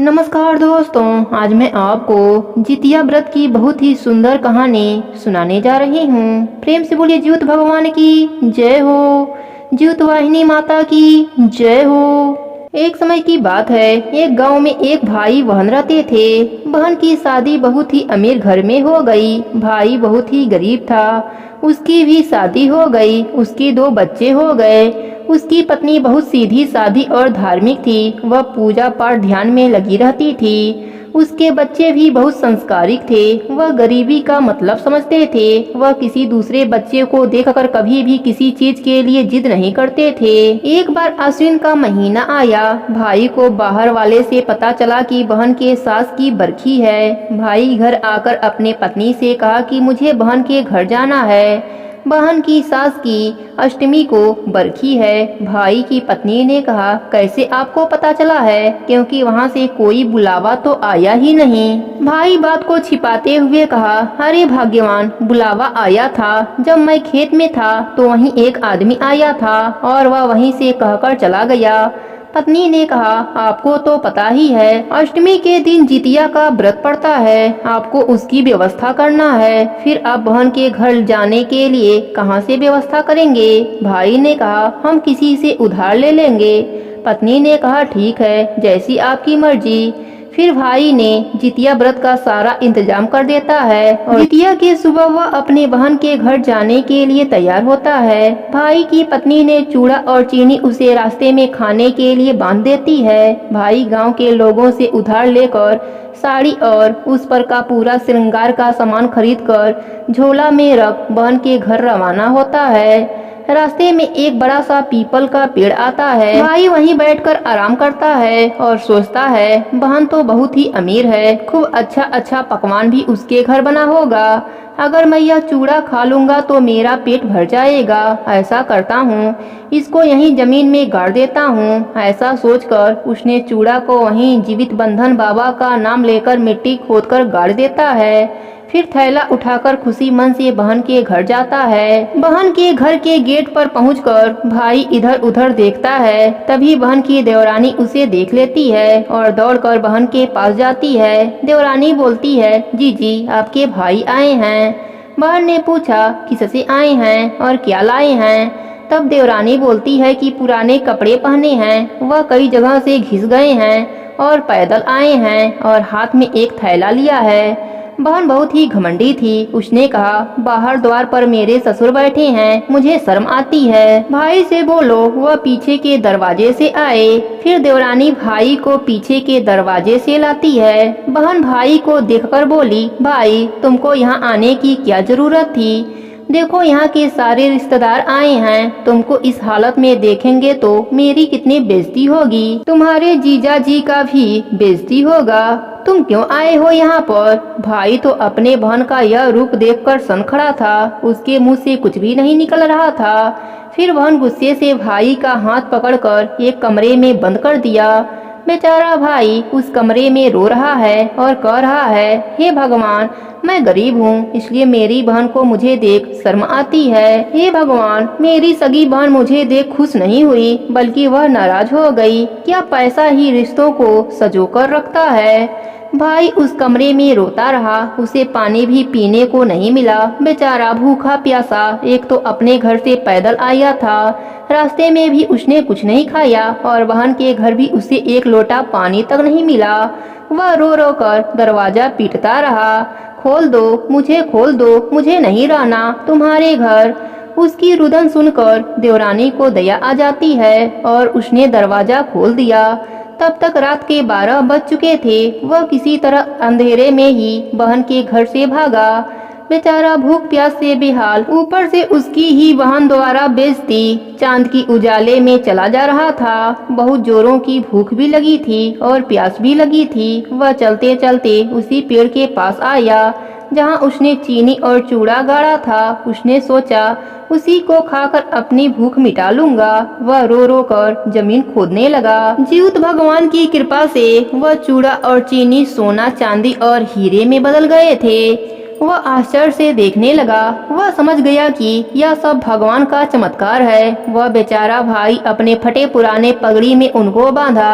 नमस्कार दोस्तों, आज मैं आपको जितिया व्रत की बहुत ही सुंदर कहानी सुनाने जा रही हूँ। प्रेम से बोलिए ज्योत भगवान की जय हो, ज्योत वाहिनी माता की जय हो। एक समय की बात है, एक गांव में एक भाई बहन रहते थे। बहन की शादी बहुत ही अमीर घर में हो गई। भाई बहुत ही गरीब था, उसकी भी शादी हो गई। उसके 2 बच्चे हो गए। उसकी पत्नी बहुत सीधी सादी और धार्मिक थी। वह पूजा पाठ ध्यान में लगी रहती थी। उसके बच्चे भी बहुत संस्कारिक थे। वह गरीबी का मतलब समझते थे। वह किसी दूसरे बच्चे को देखकर कभी भी किसी चीज के लिए जिद नहीं करते थे। एक बार आश्विन का महीना आया। भाई को बाहर वाले से पता चला कि बहन के सास की बरखी है। भाई घर आकर अपने पत्नी से कहा कि मुझे बहन के घर जाना है। बहन की सास की अष्टमी को बरखी है। भाई की पत्नी ने कहा, कैसे आपको पता चला है, क्योंकि वहाँ से कोई बुलावा तो आया ही नहीं। भाई बात को छिपाते हुए कहा, अरे भाग्यवान, बुलावा आया था। जब मैं खेत में था तो वहीं एक आदमी आया था और वह वहीं से कहकर चला गया। पत्नी ने कहा, आपको तो पता ही है, अष्टमी के दिन जितिया का व्रत पड़ता है। आपको उसकी व्यवस्था करना है। फिर आप बहन के घर जाने के लिए कहाँ से व्यवस्था करेंगे? भाई ने कहा, हम किसी से उधार ले लेंगे। पत्नी ने कहा, ठीक है, जैसी आपकी मर्जी। फिर भाई ने जितिया व्रत का सारा इंतजाम कर देता है और जितिया की सुबह वह अपने बहन के घर जाने के लिए तैयार होता है। भाई की पत्नी ने चूड़ा और चीनी उसे रास्ते में खाने के लिए बांध देती है। भाई गांव के लोगों से उधार लेकर साड़ी और उस पर का पूरा श्रृंगार का सामान खरीद कर झोला में रख बहन के घर रवाना होता है। रास्ते में एक बड़ा सा पीपल का पेड़ आता है। भाई वहीं बैठकर आराम करता है और सोचता है, बहन तो बहुत ही अमीर है, खूब अच्छा अच्छा पकवान भी उसके घर बना होगा। अगर मैं यह चूड़ा खा लूंगा तो मेरा पेट भर जाएगा। ऐसा करता हूँ, इसको यहीं जमीन में गाड़ देता हूँ। ऐसा सोचकर उसने चूड़ा को वहीं जीवित बंधन बाबा का नाम लेकर मिट्टी खोदकर गाड़ देता है। फिर थैला उठाकर खुशी मन से बहन के घर जाता है। बहन के घर के गेट पर पहुंचकर भाई इधर उधर देखता है। तभी बहन की देवरानी उसे देख लेती है और दौड़कर बहन के पास जाती है। देवरानी बोलती है, जी आपके भाई आए हैं। बहन ने पूछा, किससे आए हैं और क्या लाए हैं? तब देवरानी बोलती है कि पुराने कपड़े पहने हैं, वह कई जगह से घिस गए हैं और पैदल आए हैं और हाथ में एक थैला लिया है। बहन बहुत ही घमंडी थी। उसने कहा, बाहर द्वार पर मेरे ससुर बैठे हैं, मुझे शर्म आती है। भाई से बोलो वह पीछे के दरवाजे से आए। फिर देवरानी भाई को पीछे के दरवाजे से लाती है। बहन भाई को देखकर बोली, भाई तुमको यहाँ आने की क्या जरूरत थी? देखो यहाँ के सारे रिश्तेदार आए हैं। तुमको इस हालत में देखेंगे तो मेरी कितनी बेइज्जती होगी, तुम्हारे जीजा जी का भी बेइज्जती होगा। तुम क्यों आए हो यहाँ पर? भाई तो अपने बहन का यह रूप देखकर सन खड़ा था। उसके मुंह से कुछ भी नहीं निकल रहा था। फिर बहन गुस्से से भाई का हाथ पकड़कर एक कमरे में बंद कर दिया। बेचारा भाई उस कमरे में रो रहा है और कह रहा है, हे भगवान, मैं गरीब हूँ, इसलिए मेरी बहन को मुझे देख शर्म आती है। हे भगवान, मेरी सगी बहन मुझे देख खुश नहीं हुई, बल्कि वह नाराज हो गई। क्या पैसा ही रिश्तों को संजोकर रखता है? भाई उस कमरे में रोता रहा। उसे पानी भी पीने को नहीं मिला। बेचारा भूखा प्यासा, एक तो अपने घर से पैदल आया था, रास्ते में भी उसने कुछ नहीं खाया और बहन के घर भी उसे एक लोटा पानी तक नहीं मिला। वह रो रो कर दरवाजा पीटता रहा, खोल दो, मुझे खोल दो, मुझे नहीं रहना तुम्हारे घर। उसकी रुदन सुनकर देवरानी को दया आ जाती है और उसने दरवाजा खोल दिया। तब तक रात के 12 बज चुके थे। वह किसी तरह अंधेरे में ही बहन के घर से भागा। बेचारा भूख प्यास से बेहाल, ऊपर से उसकी ही बहन द्वारा बेइज्जती। चांद की उजाले में चला जा रहा था। बहुत जोरों की भूख भी लगी थी और प्यास भी लगी थी। वह चलते चलते उसी पेड़ के पास आया जहां उसने चीनी और चूड़ा गाड़ा था। उसने सोचा, उसी को खाकर अपनी भूख मिटा लूंगा। वह रो रो कर जमीन खोदने लगा। ज्योत भगवान की कृपा से वह चूड़ा और चीनी सोना, चांदी और हीरे में बदल गए थे। वह आश्चर्य से देखने लगा। वह समझ गया कि यह सब भगवान का चमत्कार है। वह बेचारा भाई अपने फटे पुराने पगड़ी में उनको बांधा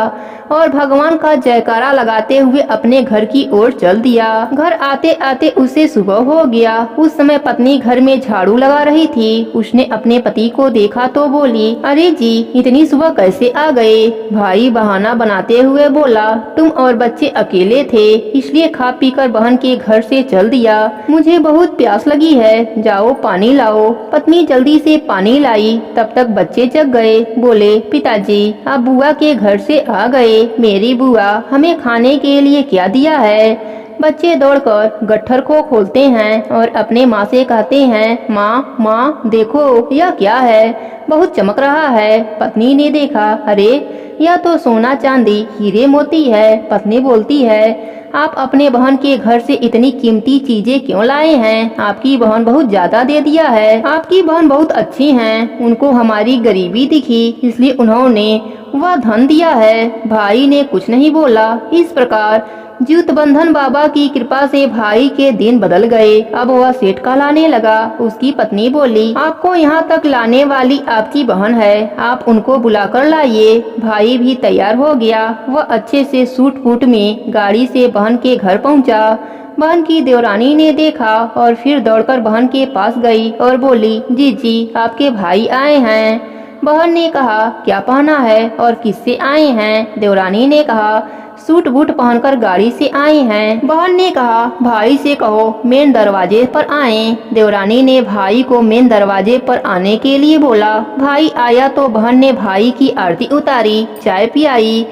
और भगवान का जयकारा लगाते हुए अपने घर की ओर चल दिया। घर आते आते उसे सुबह हो गया। उस समय पत्नी घर में झाड़ू लगा रही थी। उसने अपने पति को देखा तो बोली, अरे जी, इतनी सुबह कैसे आ गए? भाई बहाना बनाते हुए बोला, तुम और बच्चे अकेले थे, इसलिए खा पी कर बहन के घर से चल दिया। मुझे बहुत प्यास लगी है, जाओ पानी लाओ। पत्नी जल्दी से पानी लाई। तब तक बच्चे जग गए। बोले, पिताजी आप बुआ के घर से आ गए। मेरी बुआ हमें खाने के लिए क्या दिया है? बच्चे दौड़कर गट्ठर को खोलते हैं और अपने माँ से कहते हैं, माँ माँ देखो यह क्या है, बहुत चमक रहा है। पत्नी ने देखा, अरे यह तो सोना चांदी हीरे मोती है। पत्नी बोलती है, आप अपने बहन के घर से इतनी कीमती चीजें क्यों लाए हैं? आपकी बहन बहुत ज्यादा दे दिया है। आपकी बहन बहुत अच्छी हैं, उनको हमारी गरीबी दिखी इसलिए उन्होंने वह धन दिया है। भाई ने कुछ नहीं बोला। इस प्रकार ज्योतबंधन बाबा की कृपा से भाई के दिन बदल गए। अब वह सेठ कहलाने लगा। उसकी पत्नी बोली, आपको यहाँ तक लाने वाली आपकी बहन है, आप उनको बुलाकर लाइए। भाई भी तैयार हो गया। वह अच्छे से सूट बूट में गाड़ी से बहन के घर पहुँचा। बहन की देवरानी ने देखा और फिर दौड़कर बहन के पास गई और बोली, जीजी आपके भाई आए हैं। बहन ने कहा, क्या पहना है और किससे आए हैं? देवरानी ने कहा, सूट बूट पहनकर गाड़ी से आए हैं। बहन ने कहा, भाई से कहो मेन दरवाजे पर आए। देवरानी ने भाई को मेन दरवाजे पर आने के लिए बोला। भाई आया तो बहन ने भाई की आरती उतारी, चाय पिलाई,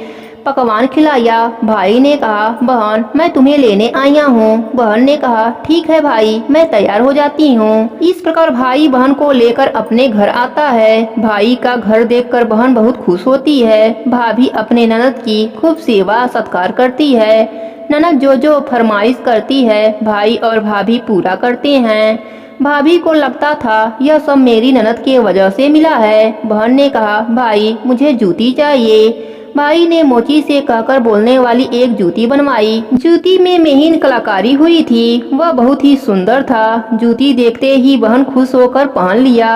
पकवान खिलाया। भाई ने कहा, बहन मैं तुम्हें लेने आया हूँ। बहन ने कहा, ठीक है भाई, मैं तैयार हो जाती हूँ। इस प्रकार भाई बहन को लेकर अपने घर आता है। भाई का घर देखकर बहन बहुत खुश होती है। भाभी अपने ननद की खूब सेवा सत्कार करती है। ननद जो जो फरमाइश करती है भाई और भाभी पूरा करते हैं। भाभी को लगता था यह सब मेरी ननद के वजह से मिला है। बहन ने कहा, भाई मुझे जूती चाहिए। भाई ने मोची से कहकर बोलने वाली एक जूती बनवाई। जूती में मेहनत कलाकारी हुई थी। वह बहुत ही सुंदर था। जूती देखते ही बहन खुश होकर पहन लिया।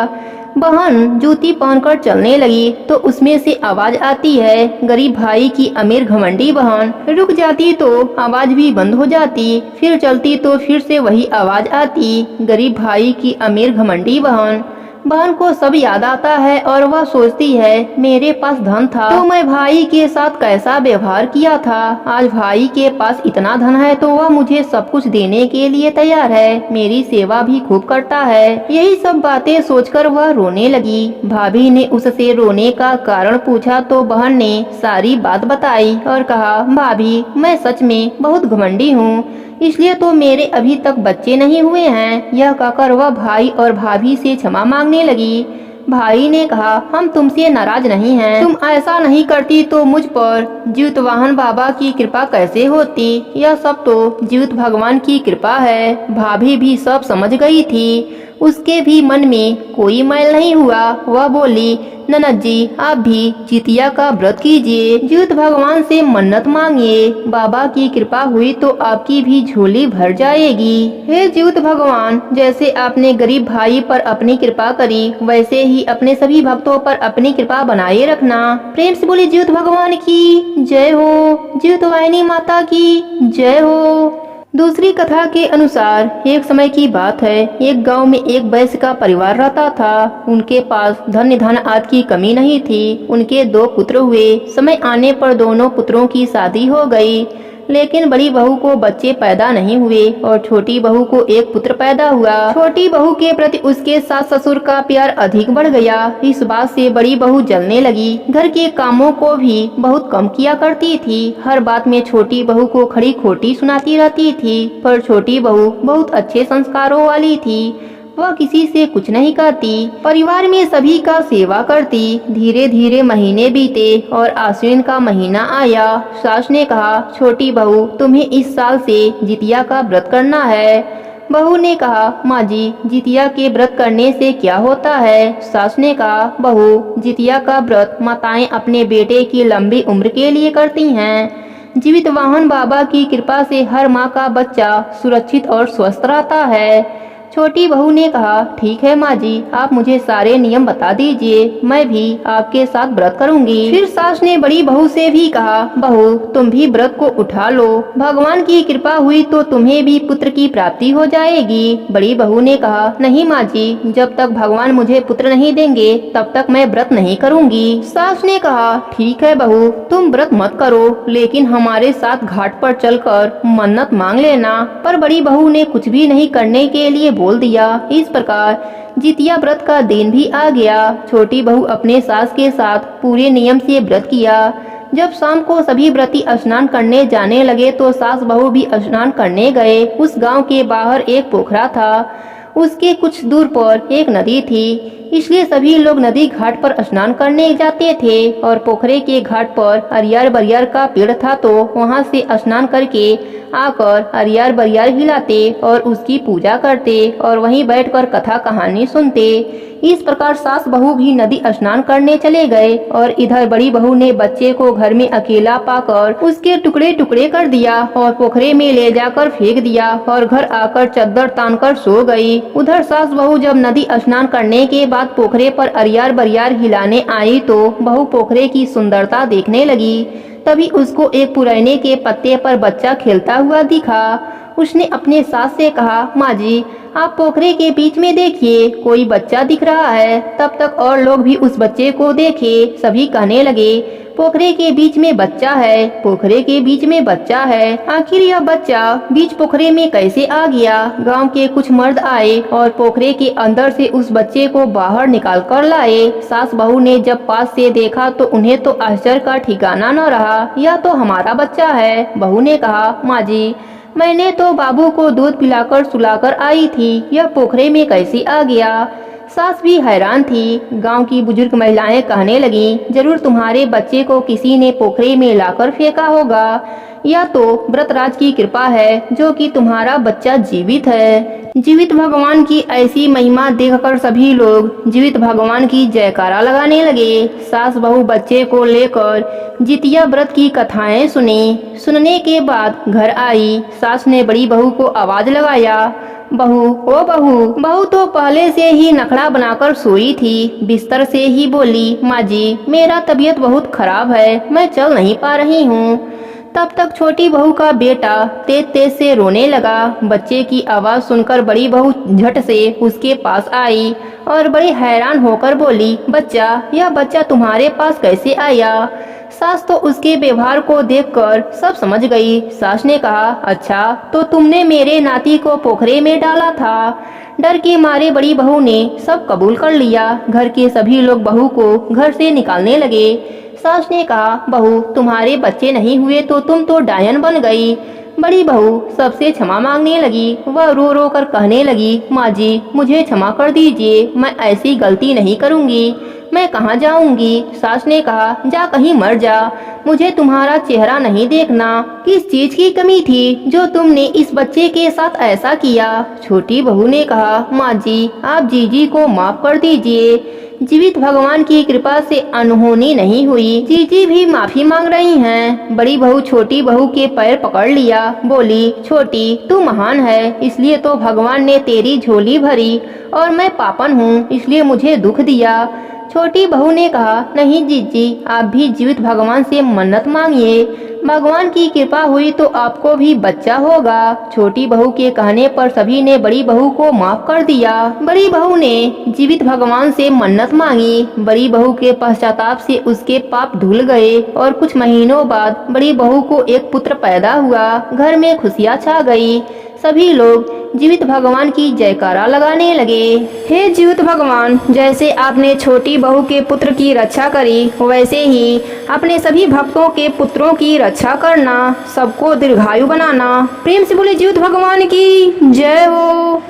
बहन जूती पहनकर चलने लगी तो उसमें से आवाज आती है। गरीब भाई की अमीर घमंडी बहन रुक जाती तो आवाज भी बंद हो जाती, फिर चलती तो फिर से वही आवाज आती। गरीब भाई की अमीर घमंडी बहन। बहन को सब याद आता है और वह सोचती है, मेरे पास धन था तो मैं भाई के साथ कैसा व्यवहार किया था। आज भाई के पास इतना धन है तो वह मुझे सब कुछ देने के लिए तैयार है, मेरी सेवा भी खूब करता है। यही सब बातें सोचकर वह रोने लगी। भाभी ने उससे रोने का कारण पूछा तो बहन ने सारी बात बताई और कहा, भाभी मैं सच में बहुत घमंडी हूँ, इसलिए तो मेरे अभी तक बच्चे नहीं हुए हैं। यह कहकर वह भाई और भाभी से क्षमा मांगने लगी। भाई ने कहा, हम तुमसे नाराज नहीं हैं। तुम ऐसा नहीं करती तो मुझ पर ज्योतवाहन बाबा की कृपा कैसे होती? यह सब तो ज्योत भगवान की कृपा है। भाभी भी सब समझ गई थी। उसके भी मन में कोई मैल नहीं हुआ। वह बोली, ननद जी आप भी जितिया का व्रत कीजिए, ज्योत भगवान से मन्नत मांगिए, बाबा की कृपा हुई तो आपकी भी झोली भर जाएगी। हे ज्योत भगवान, जैसे आपने गरीब भाई पर अपनी कृपा करी वैसे ही अपने सभी भक्तों पर अपनी कृपा बनाए रखना। प्रेम से बोली ज्योत भगवान की जय हो, ज्योत वाहिनी माता की जय हो। दूसरी कथा के अनुसार एक समय की बात है, एक गांव में एक वैश्य का परिवार रहता था। उनके पास धन धन आदि की कमी नहीं थी। उनके 2 पुत्र हुए। समय आने पर दोनों पुत्रों की शादी हो गई, लेकिन बड़ी बहू को बच्चे पैदा नहीं हुए और छोटी बहू को एक पुत्र पैदा हुआ। छोटी बहू के प्रति उसके सास ससुर का प्यार अधिक बढ़ गया। इस बात से बड़ी बहू जलने लगी। घर के कामों को भी बहुत कम किया करती थी। हर बात में छोटी बहू को खड़ी खोटी सुनाती रहती थी। पर छोटी बहू बहुत अच्छे संस्कारों वाली थी। वह किसी से कुछ नहीं कहती, परिवार में सभी का सेवा करती। धीरे धीरे महीने बीते और आश्विन का महीना आया। सास ने कहा, छोटी बहू तुम्हें इस साल से जितिया का व्रत करना है। बहू ने कहा, माँ जी जितिया के व्रत करने से क्या होता है? सास ने कहा, बहू जितिया का व्रत माताएं अपने बेटे की लंबी उम्र के लिए करती हैं। जीवित वाहन बाबा की कृपा से हर माँ का बच्चा सुरक्षित और स्वस्थ रहता है। छोटी बहू ने कहा, ठीक है माँ जी, आप मुझे सारे नियम बता दीजिए, मैं भी आपके साथ व्रत करूंगी। फिर सास ने बड़ी बहू से भी कहा, बहू तुम भी व्रत को उठा लो, भगवान की कृपा हुई तो तुम्हें भी पुत्र की प्राप्ति हो जाएगी। बड़ी बहू ने कहा, नहीं माँ जी, जब तक भगवान मुझे पुत्र नहीं देंगे तब तक मैं व्रत नहीं करूंगी। सास ने कहा, ठीक है बहू, तुम व्रत मत करो, लेकिन हमारे साथ घाट पर चलकर मन्नत मांग लेना। पर बड़ी बहू ने कुछ भी नहीं करने के लिए बोल दिया। इस प्रकार जितिया व्रत का दिन भी आ गया। छोटी बहू अपने सास के साथ पूरे नियम से व्रत किया। जब शाम को सभी व्रती स्नान करने जाने लगे तो सास बहू भी स्नान करने गए। उस गांव के बाहर एक पोखरा था, उसके कुछ दूर पर एक नदी थी, इसलिए सभी लोग नदी घाट पर स्नान करने जाते थे। और पोखरे के घाट पर अरियार बरियार का पेड़ था, तो वहां से स्नान करके आकर अरियार बरियार हिलाते और उसकी पूजा करते और वहीं बैठकर कथा कहानी सुनते। इस प्रकार सास बहू भी नदी स्नान करने चले गए और इधर बड़ी बहू ने बच्चे को घर में अकेला पाकर उसके टुकड़े टुकड़े कर दिया और पोखरे में ले जाकर फेंक दिया और घर आकर चद्दर तानकर सो गई। उधर सास बहू जब नदी स्नान करने के बाद पोखरे पर अरियार बरियार हिलाने आई तो बहू पोखरे की सुंदरता देखने लगी। तभी उसको एक पुरैने के पत्ते पर बच्चा खेलता हुआ दिखा। उसने अपने सास से कहा, माँ जी, आप पोखरे के बीच में देखिए, कोई बच्चा दिख रहा है। तब तक और लोग भी उस बच्चे को देखे। सभी कहने लगे, पोखरे के बीच में बच्चा है, पोखरे के बीच में बच्चा है। आखिर यह बच्चा बीच पोखरे में कैसे आ गया? गांव के कुछ मर्द आए और पोखरे के अंदर से उस बच्चे को बाहर निकाल कर लाए। सास बहू ने जब पास से देखा तो उन्हें तो आश्चर्य का ठिकाना न रहा। यह तो हमारा बच्चा है। बहू ने कहा, माँ जी, मैंने तो बाबू को दूध पिलाकर सुलाकर आई थी, यह पोखरे में कैसे आ गया? सास भी हैरान थी। गांव की बुजुर्ग महिलाएं कहने लगी, जरूर तुम्हारे बच्चे को किसी ने पोखरे में लाकर फेंका होगा, या तो व्रतराज की कृपा है जो कि तुम्हारा बच्चा जीवित है। जीवित भगवान की ऐसी महिमा देखकर सभी लोग जीवित भगवान की जयकारा लगाने लगे। सास बहू बच्चे को लेकर जितिया व्रत की कथाएं सुनी। सुनने के बाद घर आई। सास ने बड़ी बहू को आवाज लगाया, बहू, ओ बहू। बहू तो पहले से ही नखड़ा बनाकर सोई थी। बिस्तर से ही बोली, माँ जी, मेरा तबीयत बहुत खराब है, मैं चल नहीं पा रही हूँ। तब तक छोटी बहू का बेटा तेज तेज से रोने लगा। बच्चे की आवाज सुनकर बड़ी बहू झट से उसके पास आई और बड़ी हैरान होकर बोली, बच्चा, यह बच्चा तुम्हारे पास कैसे आया? सास तो उसके व्यवहार को देखकर सब समझ गई। सास ने कहा, अच्छा, तो तुमने मेरे नाती को पोखरे में डाला था। डर के मारे बड़ी बहू ने सब कबूल कर लिया। घर के सभी लोग बहू को घर से निकालने लगे। सास ने कहा, बहू, तुम्हारे बच्चे नहीं हुए तो तुम तो डायन बन गई। बड़ी बहू सबसे क्षमा मांगने लगी। वह रो रो कर कहने लगी, माँ जी, मुझे क्षमा कर दीजिए, मैं ऐसी गलती नहीं करूँगी। मैं कहाँ जाऊंगी? सास ने कहा, जा कहीं मर जा, मुझे तुम्हारा चेहरा नहीं देखना। किस चीज की कमी थी जो तुमने इस बच्चे के साथ ऐसा किया? छोटी बहू ने कहा, माँ जी, आप जीजी को माफ कर दीजिए। जीवित भगवान की कृपा से अनहोनी नहीं हुई। जीजी भी माफी मांग रही हैं। बड़ी बहू छोटी बहू के पैर पकड़ लिया, बोली, छोटी, तू महान है, इसलिए तो भगवान ने तेरी झोली भरी और मैं पापन हूँ, इसलिए मुझे दुख दिया। छोटी बहू ने कहा, नहीं जीजी, आप भी जीवित भगवान से मन्नत मांगिए, भगवान की कृपा हुई तो आपको भी बच्चा होगा। छोटी बहू के कहने पर सभी ने बड़ी बहू को माफ कर दिया। बड़ी बहू ने जीवित भगवान से मन्नत मांगी। बड़ी बहू के पश्चाताप से उसके पाप धुल गए और कुछ महीनों बाद बड़ी बहू को एक पुत्र पैदा हुआ। घर में खुशियाँ छा गई। सभी लोग जीवित भगवान की जयकारा लगाने लगे। हे जीवित भगवान, जैसे आपने छोटी बहू के पुत्र की रक्षा करी, वैसे ही अपने सभी भक्तों के पुत्रों की रक्षा करना, सबको दीर्घायु बनाना। प्रेम से बोले जीवित भगवान की जय हो।